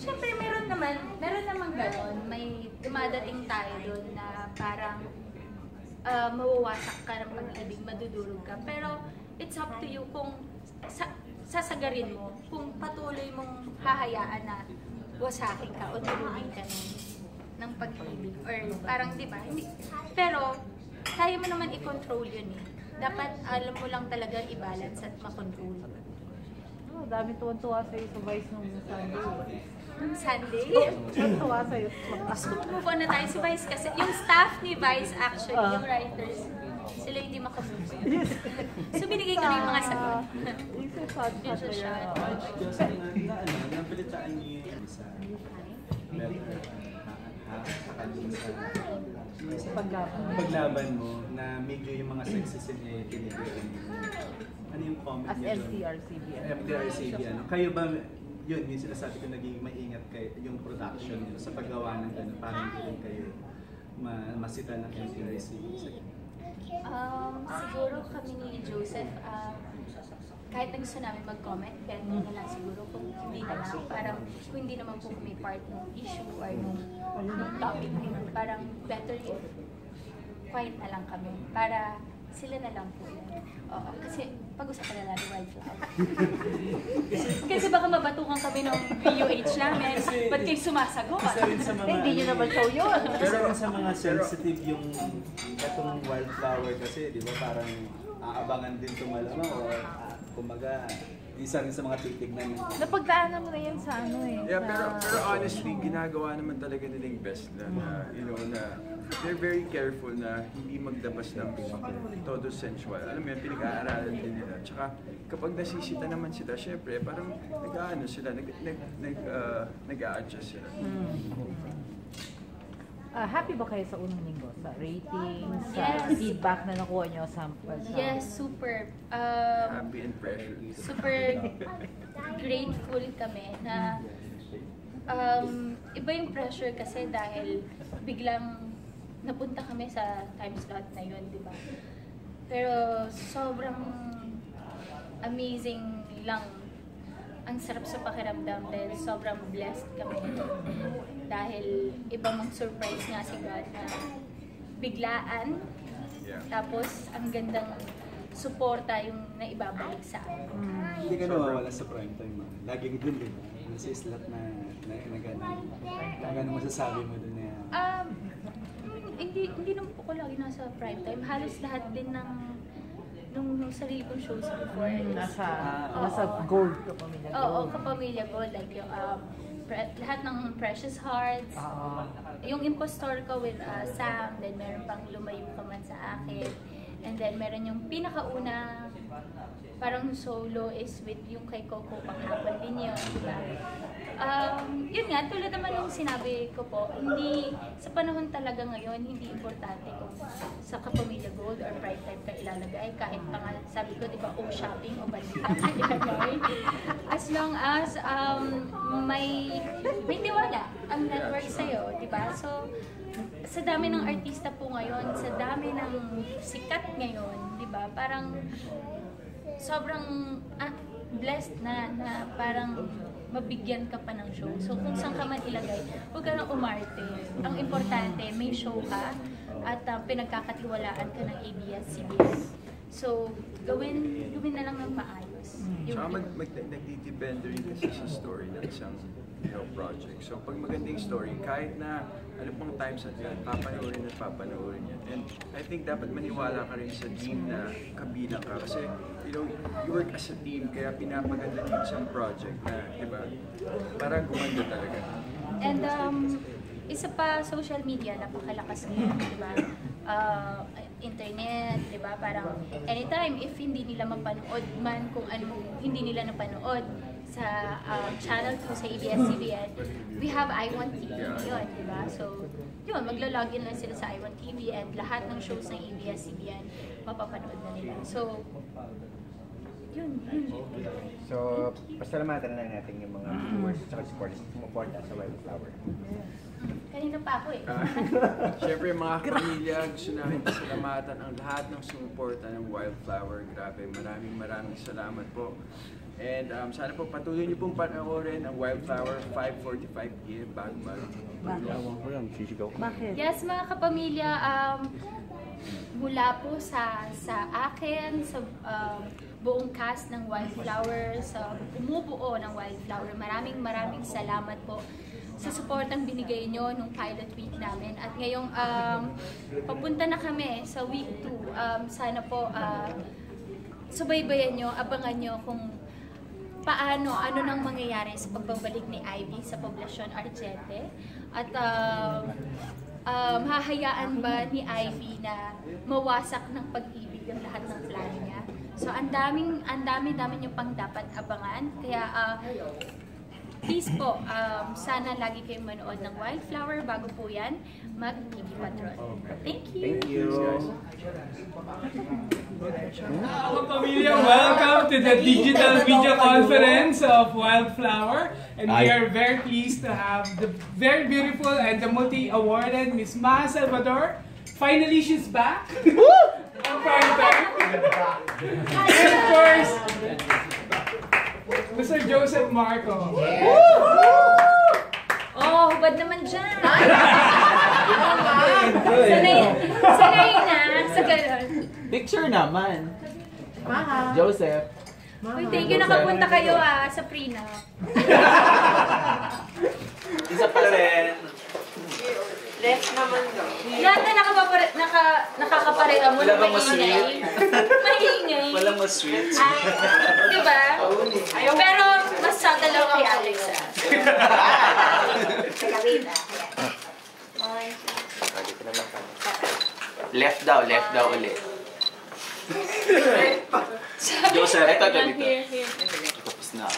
Siyempre, meron naman gano'n. May dumadating tayo doon na parang mawawasak ka ng pag-ibig, madudurog ka. Pero it's up to you kung sasagarin mo, kung patuloy mong hahayaan na wasakin ka o durugin ka ng pag-ibig. Or parang, di ba? Pero, kaya mo naman i-control yun eh. Dapat alam mo lang talaga i-balance at makontrol. Dami tuwan-tuwa sa'yo sa Vice nung Sunday. Nung Sunday? Tuwan-tuwa sa'yo. Gusto ko move on na tayo si Vice kasi yung staff ni Vice actually, yung writers, sila hindi makamove. So binigay ko na yung mga sagot. Isa shot. Nabalitaan niyo yung isa. Sa paglaban mo na medyo yung mga sexism niya yung tinigyan. Ano yung comment niya doon? As LTRCB. Kayo ba, yun sinasabi ko naging maingat kayo, yung production niyo sa paggawa ng gano'n, parang hindi rin kayo masita ng LTRCB? Siguro kami ni Joseph, kahit na gusto namin mag-comment, pero na lang siguro kung hindi na lang, parang kung hindi naman po may part ng issue or nung topic na yun, parang better if quiet na lang kami, para sila na lang po yun. Oo, kasi pag-usapan na lang ng wildflower. Kasi baka mabatukan kami ng VUH namin, ba't kayo sumasagot? Hindi nyo naman show yun. Pero sa mga sensitive yung katong wildflower kasi, di ba parang aabangan din tumalamang o kumbaga, isa rin sa mga titignan. Napagdaanan mo na yan sa ano eh. Yeah, pero honestly, ginagawa naman talaga nila yung best na you know, na they're very careful na hindi magdabas ng todo sensual. Alam mo yan, pinag-aaralan din nila. Tsaka kapag nasisita naman sila, syempre, parang nag-aano sila, nag-a-adjust sila. Happy ba kayo sa unang linggo? Sa ratings, Yes. sa feedback na nakuha nyo sa Yes, super. Happy and pressured. Super grateful kami na iba yung pressure kasi dahil biglang napunta kami sa time slot na yun, di ba? Pero sobrang amazing lang. Ang sarap sa pakiramdam dahil sobrang blessed kami. Dahil iba mong surprise nga si God na biglaan. Tapos ang gandang suporta yung naibabalik sa amin. Hindi ka nawawala sa prime time, ma. Laging dun, di ba? Nasa slot na gano'n masasabi mo dun na Hindi naman po ko lagi nasa prime time. Halos lahat din ng nung sarili kong shows before. Nasa Gold Kapamilya Gold. Oo, Kapamilya Gold. Like yung lahat ng Precious Hearts. Yung Impostor ko with Sam. Then meron pang Lumayo Ka Man Sa Akin. And then meron yung pinakauna parang solo is with yung kay Coco Panghapon din yun. Diba? Yun nga, tulad naman yung sinabi ko po, hindi, sa panahon talaga ngayon, hindi importante kung sa Kapamilya Gold or Prime Time ka ilalagay, kahit pa nga, sabi ko, di ba, shopping o balita ka ilalagay. As long as may tiwala ang network sa'yo, di ba? So, sa dami ng artista po ngayon, sa dami ng sikat ngayon, di ba, parang sobrang blessed na parang mabigyan ka pa ng show. So kung saan ka man ilagay, huwag ka nang umarte. Ang importante, may show ka at pinagkakatiwalaan ka ng ABS-CBN. So gawin na lang ng maayos. Tsaka nagdidepende rin kasi sa story ng isang project. So pag maganda yung story, kahit na ano pang times at yan, papanoorin yan. And I think dapat maniwala ka rin sa team na kabilang ka. Kasi, you work as a team, kaya pinapaganda din isang project na, di ba, para gumanda talaga. And isa pa, social media, napakalakas ngayon, di ba? Internet, di ba? Parang anytime, if hindi nila mapanood man kung ano, hindi nila napanood sa channel 2 sa ABS-CBN, we have iWant TV yun, di ba? So, yun, magla-login lang sila sa iWant TV and lahat ng shows ng ABS-CBN mapapanood na nila. So, yun. So, pasalamatan na natin yung mga viewers at supporters sumuporta sa Wildflower. Kanina pa ako eh. Siyempre mga kapamilya, gusto namin pasalamatan ang lahat ng sumuporta ng Wildflower. Grabe, maraming salamat po. And sana po patuloy niyo pong panoorin ang Wildflower 5:45 PM bago Bakit? Yes, mga kapamilya, mula po sa akin, sa buong cast ng Wildflower, sa bumubuo ng Wildflower, maraming salamat po sa supportang binigay nyo nung pilot week namin. At ngayong papunta na kami sa week 2, sana po subaybayan nyo, abangan nyo kung ano nang mangyayari sa pagbabalik ni Ivy sa Poblacion Argente. At hahayaan ba ni Ivy na mawasak ng pag-ibig ang lahat ng plano niya? So ang dami nyo pang dapat abangan. Kaya please po, sana lagi kayong manood ng Wildflower bago po yan mag-TV Patron. Thank you! Thank you! Pamilya, welcome to the digital video conference of Wildflower. And we are very pleased to have the very beautiful and the multi-awarded Miss Ma Salvador. Finally, she's back. On prime time. And of course, Mr. Joseph Marco. Oh, hubad naman dyan! Sanay na sa ganun. Picture naman. Joseph. Uy, thank you, nakapunta kayo sa prenup. Isa pa rin. Left naman daw. Lahat na nakakapareha mo na maingay. Maingay. Walang mas sweet. Diba? Pero mas subtle lang kay Alex. Left daw ulit. Joseph, ito dito. Here. Tapos na.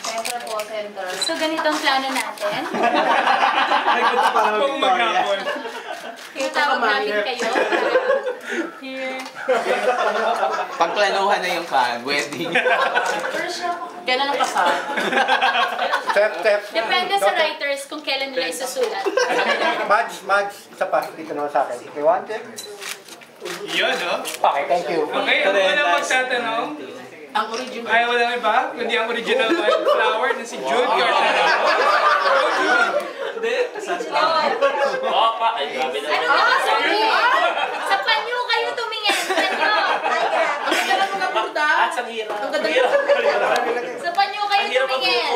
Center po, center. So ganito ang plano natin. Ay, ganda para mag-Victoria. Tawag namin kayo. Here. Pagplanuhan na yung wedding. Kailan ang kasal? Depende sa writers kung kailan nila isusulat. Mads, isa pa, dito naman sa akin. If you want it. Yun, no? Okay, thank you. Okay, ako na magtatanong. Ang original. Ay, walang iba, kundi ang original Wildflower na si Jude Garcia. Ano ba? Sorry! Sa panyo kayo tumingin. Panyo! Ang ganda ng mga burda. Ang ganda ng Sa panyo kayo tumingin.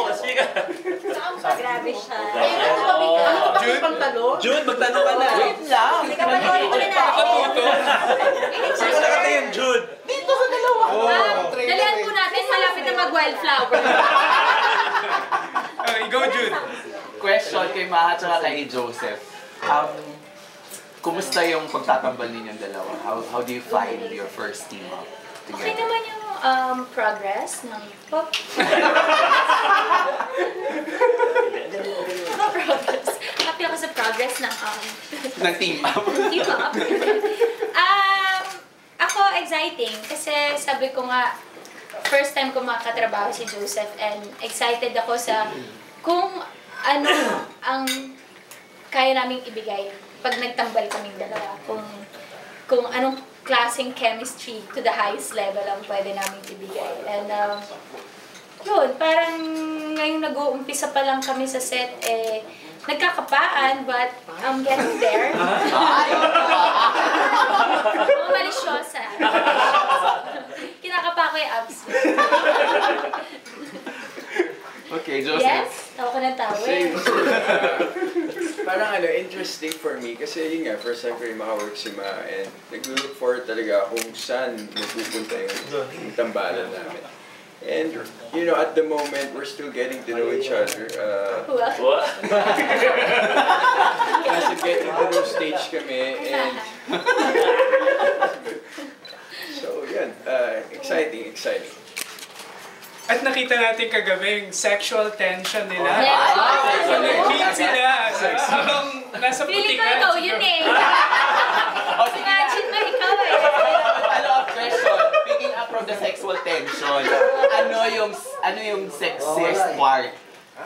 Grabe siya. Ano ba pang talo? Jude, magtanong ka na. Wait lang. Teka, panoorin ko na natin. Nakatuto. Saan ka nakatingin, Jude? Dito sa dalawa. Dalihan po natin, malapit na mag-Wildflower. Go, Jude. Question kay Maha at saka kay Joseph. Kumusta yung pagtatambal ninyong dalawa? How do you find your first team up Okay together? naman yung progress ng pop. Progress. Happy ako sa progress ng Ng team up? team up. Ako, exciting. Kasi sabi ko nga, first time ko makatrabaho si Joseph and excited ako sa kung ano ang kaya naming ibigay pag nagtambal kaming dalawa. Kung anong klaseng chemistry to the highest level ang pwede namin ibigay. And yun, parang ngayong nag-uumpisa pa lang kami sa set, nagkakapaan, but I'm getting there. Mga malisyosa. Kinakapa ko yung abs. Okay, Joseph. Yes? Tawa ko ng tawa. Parang interesting for me kasi yun nga, first time ko rin makawork si Ma and nag-look forward talaga kung saan mapupunta yung tambalan namin. And, at the moment, we're still getting to know each other. What? Nasa getting to know stage kami and so, yun, exciting. At nakita natin kagabi yung sexual tension nila. Yes. Nag-meet sila. Habang nasa Feeling ko putikan. ikaw yun eh. Imagine mo ikaw eh. Follow-up question. Picking up from the sexual tension, ano yung sexiest part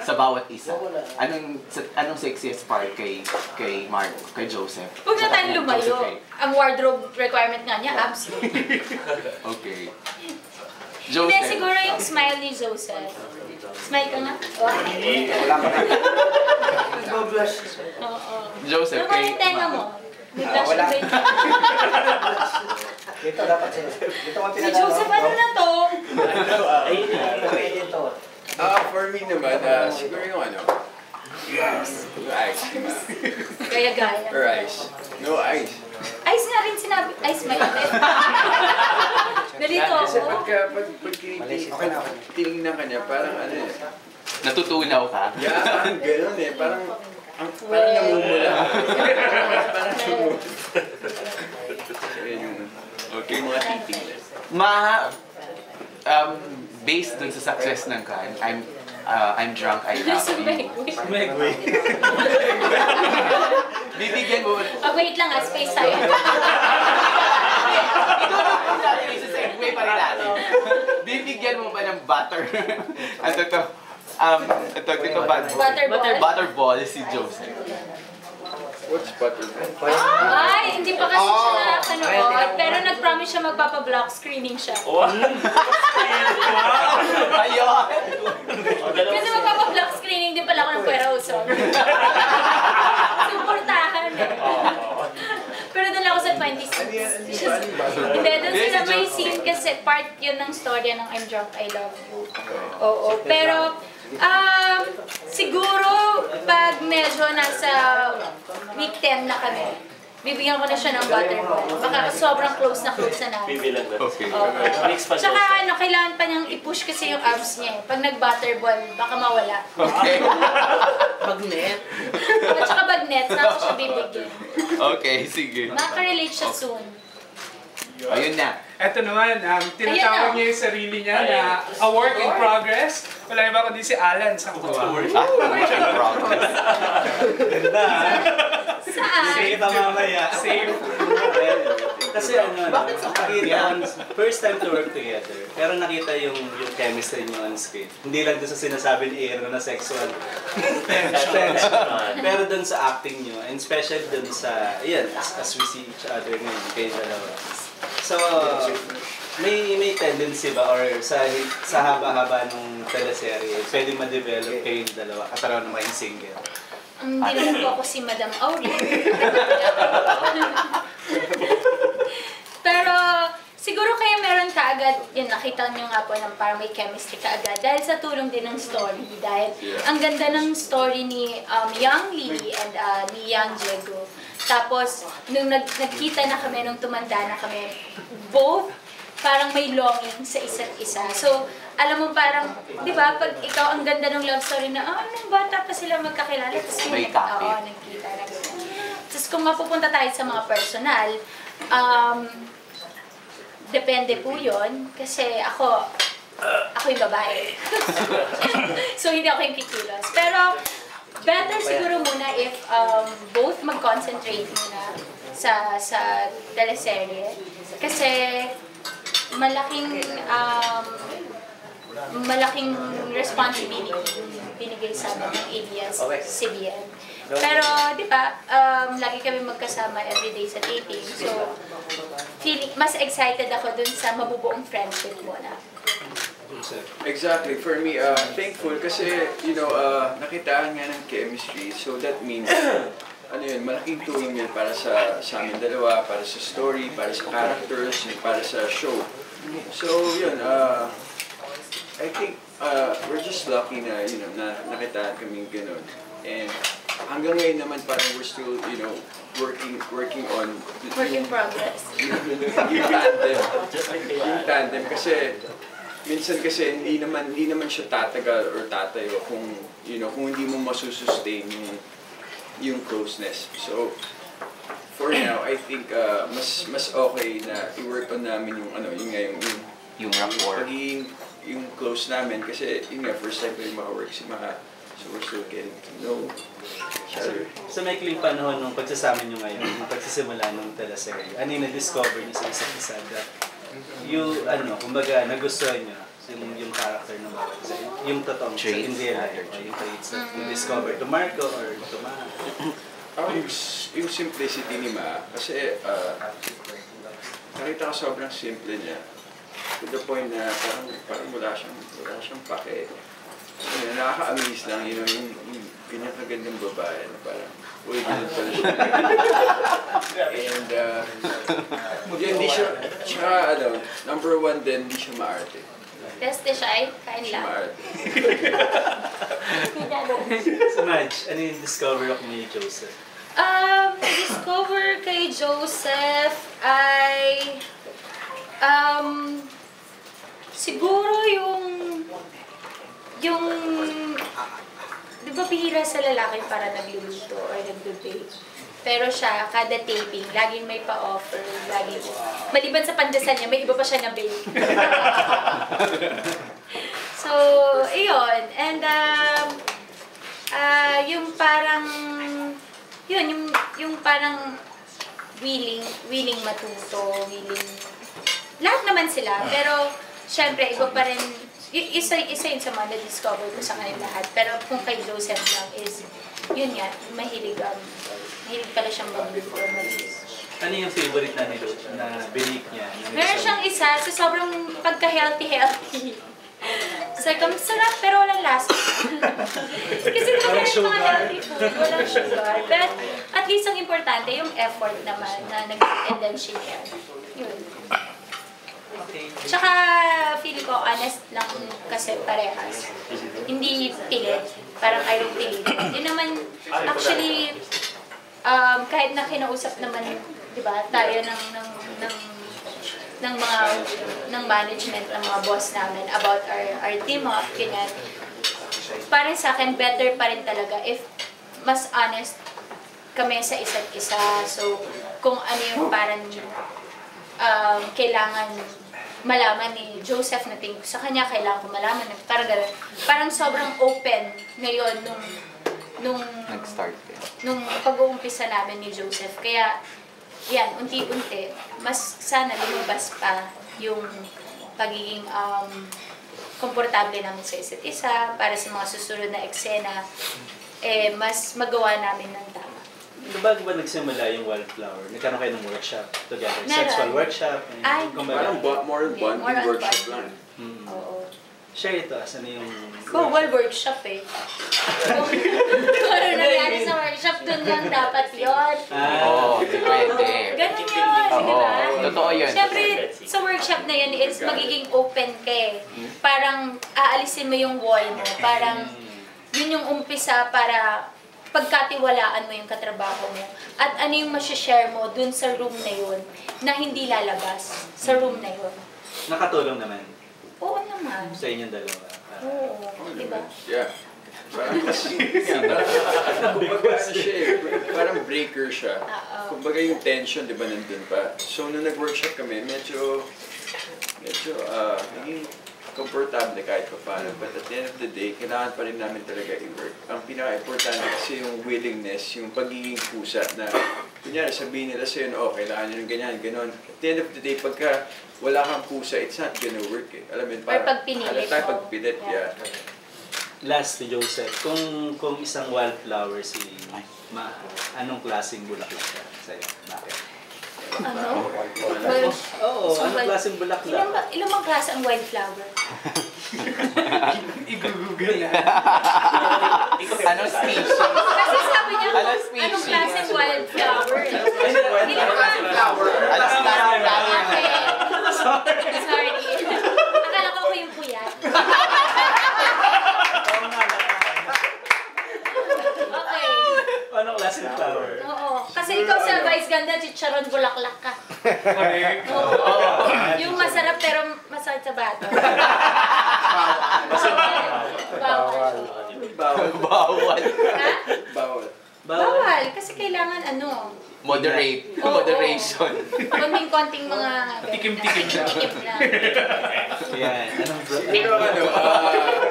sa bawat isa? Anong sexiest part kay Mark, kay Joseph? Huwag na tayong lumayo. Ang wardrobe requirement nga niya, abs. Okay. Hindi, siguro yung smile ni Joseph. Smile ka nga? Wala pa na. Oo. Joseph, Ano yung tenga mo? May blush wala. ba yun? Dito dapat siya. Dito mo Si pinadala. Joseph, ano na to? Dito. For me naman, siguro yung ano, yung ice, di ba? Gaya-gaya. Or ice. No ice. Ice nga rin sinabi. Ice may ipit. Nalito Kasi ako. pag tinignan ka niya, parang ano eh. Natutunaw ka? Yeah, parang gano'n eh. Parang namumula. Parang namumula. So, yun yung mga titignan. Based dun sa success ng Kan, I'm drunk, I love you. Bibigyan mo. Wait lang, space tayo. Segue pa rin natin. Bibigyan mo ba ng butter? Ano to? Ito butterball si Joseph. What's butterball? Ay, hindi pa kasi siya nakakanood. Pero nag-promise siya magpapa-block screening siya. Ayun! Kasi magpapa-block screening din pala ako ng Puera Uso. Suportahan eh. Pero doon lang ako sa 26. Hindi, doon sila may scene kasi part yun ng storya ng I'm Drunk, I Love You. Oo, pero siguro pag medyo nasa week 10 na kami, bibigyan ko na siya ng butterball. Baka sobrang close na namin. Okay. Tsaka kailangan pa niyang i-push kasi yung arms niya eh. Pag nag-butterball, baka mawala. Okay. Bagnet. At saka bagnet, saan ko siya bibigyan. Okay, sige. Makaka-relate siya soon. Ayun na. Eto naman, tinatawag niya yung sarili niya na a work in progress. Wala iba kundi si Alan sa kuha. Ganda ha? Saan? Safe mamaya. Safe. Kasi nakita first time to work together. Pero nakita yung chemistry niyo on screen. Hindi lang doon sa sinasabi ni Aaron na sexual tension. Pero doon sa acting niyo, and especially doon sa, as we see each other ngayon, kayo dalawa. So, may tendency ba or sa haba-haba nung teleserye, pwede ma-develop kayong dalawa kapareho na maging single? Hindi naman po ako si Madam Aurel. Pero siguro kaya meron kaagad, yun nakita nyo nga po na parang may chemistry kaagad dahil sa tulong din ng story. Dahil ang ganda ng story ni Yang Lee and ni Yang Diego. Tapos, nung nagkita na kami, nung tumanda na kami, both parang may longing sa isa't isa. So, alam mo parang, di ba, pag ikaw ang ganda ng love story na, nung bata pa sila magkakilala, tapos nagkita na. Tapos kung mapupunta tayo sa mga personal, depende po yun, kasi ako yung babae. So, hindi ako yung kikilos. Pero, better siguro muna if both mag-concentrate muna sa teleserye. Kasi, malaking responsibility binigay sa amin ng ABS-CBN. Pero, di ba, lagi kami magkasama everyday sa taping. So, mas excited ako dun sa mabubuong friendship mo na. Exactly. For me, thankful kasi, nakitaan nga ng chemistry. So that means, malaking tulong yun para sa amin dalawa, para sa story, para sa characters, para sa show. So, yun, I think we're just lucky na, na nakitaan kami ganun. And hanggang ngayon naman parang we're still, working on Work in progress. yung tandem kasi minsan kasi hindi naman siya tatagal or tatayo kung hindi mo masusustain yung closeness. So for now, I think mas okay na i-work on namin yung rapport. Yung close namin kasi first time ko yung maka-work si Maha. So we're still getting to know each other. Sa maikling panahon nung pagsasama nyo ngayon, nung pagsisimula ng teleserye, ano yung na-discover nyo sa isa't isa? Kumbaga, nagustuhan nyo yung character ng bawat isa. Yung totoong in real life, yung traits na na-discover to Marco or to Maha. Yung simplicity ni Ma, kasi nakita ko sobrang simple niya. to the point na parang wala siyang pake. Nakaka-amaze lang, you know, yung ganyan kagandang babae na parang, uy, ganyan pala siya. And, hindi siya, number one din, hindi siya maarte. Teste siya, kain Siya lang. maarte. So, Madge, ano yung discover ako ni Joseph? Discover kay Joseph ay siguro yung di ba bihira sa lalaki para nagluluto or nagbe-bake? Pero siya, kada taping, laging may pa-offer, laging, maliban sa pandesal niya, may iba pa siya na bake. So, iyon. And, yung parang, yung parang willing matuto, lahat naman sila, pero, syempre, iba pa rin, isa yun sa mga na-discover ko sa kanila lahat. Pero kung kay Joseph lang is, yun nga, mahilig pala siyang magluto. Ano yung favorite na nilo na binake niya? Meron siyang isa sa sobrang pagka-healthy. So, sarap pero walang lasa. Kasi di ba meron mga healthy food, walang sugar. Pero at least ang importante, yung effort naman na and then she can. Yun. Tsaka, feeling ko, honest lang kasi parehas. Hindi pilit. Parang ayaw pilit. Yun naman, actually, kahit na kinausap naman, di ba, tayo ng management, ng mga boss namin about our team up, ganyan. Parang sa akin, better pa rin talaga if mas honest kami sa isa't isa. So, kung ano yung parang kailangan malaman ni Joseph na tingin ko sa kanya, kailangan ko malaman na parang sobrang open ngayon nung pag-uumpisa namin ni Joseph. Kaya, yan, unti-unti, mas sana lumabas pa yung pagiging komportable namin sa isa't isa para sa mga susunod na eksena, mas magawa namin ng tama. Bago ba nagsimula yung Wildflower? Nagkaroon kayo ng workshop together? Meron. Sexual workshop? Parang more bonding workshop lang. Oo. Share ito, ano yung... Workshop eh. Kung ano nangyari sa workshop, dun lang dapat yun. Pwede. Ganun yun, di ba? Totoo yun. Siyempre, sa workshop na yun, is magiging open ka eh. Parang aalisin mo yung wall mo. Parang yun yung umpisa para pagkatiwalaan mo yung katrabaho mo. At ano yung masishare mo dun sa room na yun na hindi lalabas sa room na yun. Nakatulong naman Oo naman. sa inyong dalawa. Oo, di ba? Yeah. Parang parang breaker siya. Kumbaga yung tension, di ba, nandun pa. So, nung nag-workshop kami, medyo naging komportable kahit pa paano. But at the end of the day, kailangan pa rin namin talaga i-work. Ang pinaka-importante kasi yung willingness, yung pagiging pusa na, kunyari, sabihin nila sa'yo, kailangan nyo ng ganyan, ganon. At the end of the day, pagka wala kang pusa, it's not gonna work eh. Alam mo yun, Or pagpinilit mo. Pagpilit, yeah. Last to Joseph, kung isang wildflower si Ma, anong klaseng bulaklak ka sa'yo? Bakit? Ano? Oo, anong klaseng bulaklak? Ilang mga klase ang wildflower? I-google na. Anong species? Kasi sabi niya, Anong species? anong klaseng wildflower? Anong klaseng flower? Sorry. Akala ko ako yung puyat. Okay. Anong klaseng flower? Oo. Kasi ikaw sa Vice Ganda, chicharon bulaklak ka. Oo. Yung masarap pero masakit sa bato. Bawal. Bawal. Ha? Bawal. Bawal. Kasi kailangan ano, Moderate. Oo. Moderation. konting-konting mga... Tikim-tikim lang. Tikim lang. Yan. Anong Pero ano,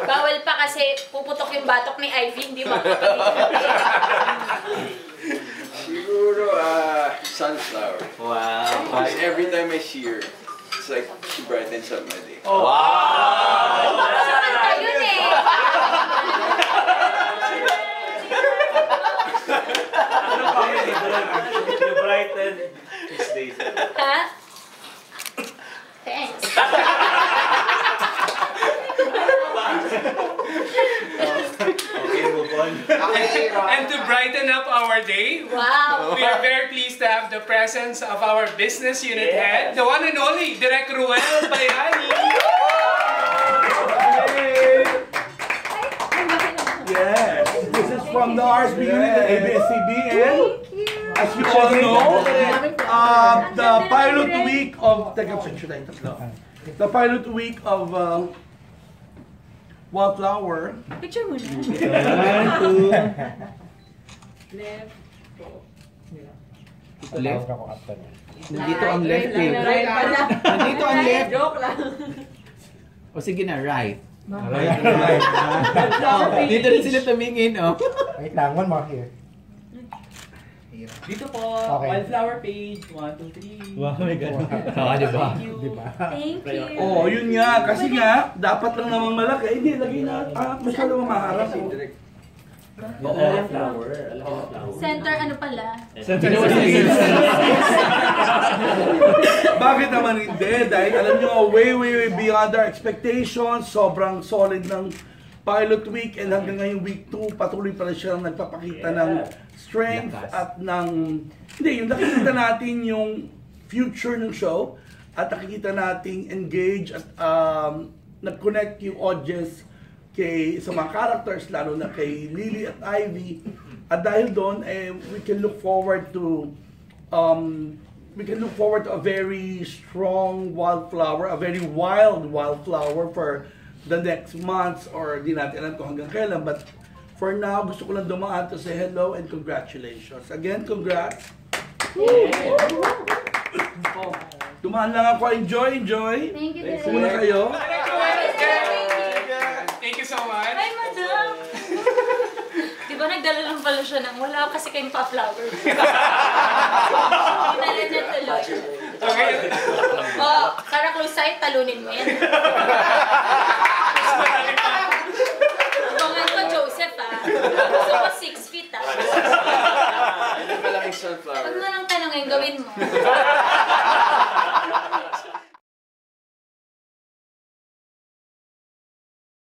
Bawal pa kasi puputok yung batok ni Ivy, hindi makakapagiging. siguro, sunflower. Wow. Because every time I see her, it's like she brightens up my day. Wow! Sa kanta yun eh. Anong comedy doon? You brighten his days. Ha? Thanks. And to brighten up our day, Wow! we are very pleased to have the presence of our business unit head, the one and only Direk Ruel Bayani. Yes, this is from the RSB unit at ABS-CBN. And as you all know, the pilot week of the pilot week of Wildflower. Picture mo na. Left. Nandito ang left eh. Nandito ang left. Joke lang. O sige na, right. Dito rin sila tumingin, oh. Wait lang, one more here. Dito po, Okay. Wildflower page, 1, 2, 3. Wow, my God. Diba? Diba? Thank you. Oh, yun nga. Kasi nga, dapat lang namang malaki. Hindi, lagay na. Masyado maharap. Center ano pala? Bakit naman hindi? Dahil alam nyo, way beyond our expectations. Sobrang solid ng pilot week. And hanggang ngayong week 2, patuloy pa rin siya nagpapakita ng strength at ng... Hindi, yung nakikita natin yung future ng show at nakikita nating engage at nag-connect yung audience sa mga characters, lalo na kay Lily at Ivy. At dahil doon, we can look forward to a very strong Wildflower, a very wild Wildflower for the next months, or di natin alam kung hanggang kailan. But for now, gusto ko lang dumaan to say hello and congratulations. Again, congrats! Dumaan lang ako. Enjoy! Thank you, Direk. Muna kayo. Thank you so much. Hi, madam! Di ba nagdala lang pala siya ng wala kasi kayong pa-flower. Dinala niya tuloy. Okay. Oh, Sarah Clusay, talunin mo yan. Abangan ko, Joseph, Gusto ko 6 feet, Ano malaking sunflower? Huwag mo lang tanongin, gawin mo.